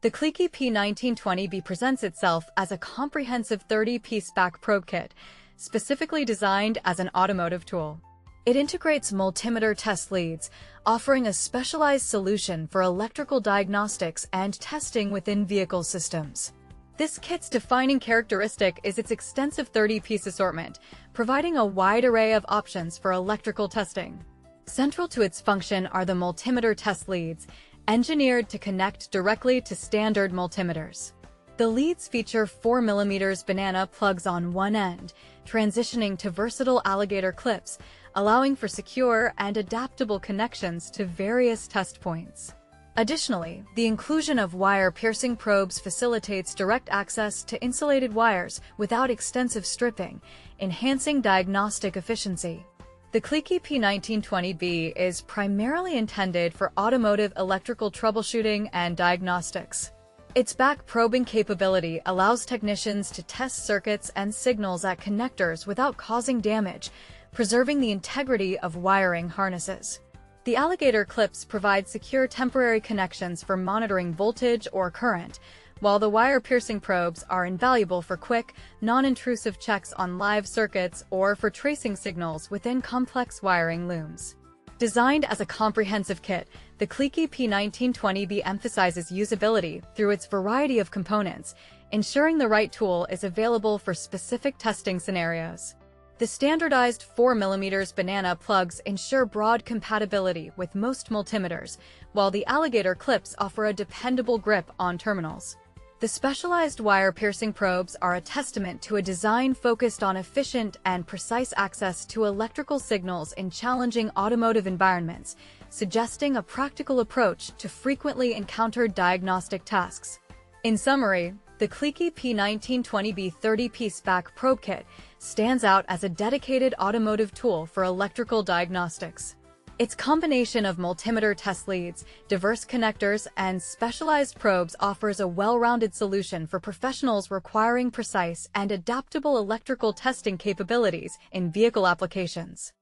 The Cleqee P1920B presents itself as a comprehensive 30-piece back probe kit, specifically designed as an automotive tool. It integrates multimeter test leads, offering a specialized solution for electrical diagnostics and testing within vehicle systems. This kit's defining characteristic is its extensive 30-piece assortment, providing a wide array of options for electrical testing. Central to its function are the multimeter test leads, engineered to connect directly to standard multimeters. The leads feature 4mm banana plugs on one end, transitioning to versatile alligator clips, allowing for secure and adaptable connections to various test points. Additionally, the inclusion of wire-piercing probes facilitates direct access to insulated wires without extensive stripping, enhancing diagnostic efficiency. The Cleqee P1920B is primarily intended for automotive electrical troubleshooting and diagnostics. Its back probing capability allows technicians to test circuits and signals at connectors without causing damage, preserving the integrity of wiring harnesses. The alligator clips provide secure temporary connections for monitoring voltage or current, while the wire-piercing probes are invaluable for quick, non-intrusive checks on live circuits or for tracing signals within complex wiring looms. Designed as a comprehensive kit, the Cleqee P1920B emphasizes usability through its variety of components, ensuring the right tool is available for specific testing scenarios. The standardized 4mm banana plugs ensure broad compatibility with most multimeters, while the alligator clips offer a dependable grip on terminals. The specialized wire-piercing probes are a testament to a design focused on efficient and precise access to electrical signals in challenging automotive environments, suggesting a practical approach to frequently encountered diagnostic tasks. In summary, the Cleqee P1920B 30-piece back probe kit stands out as a dedicated automotive tool for electrical diagnostics. Its combination of multimeter test leads, diverse connectors, and specialized probes offers a well-rounded solution for professionals requiring precise and adaptable electrical testing capabilities in vehicle applications.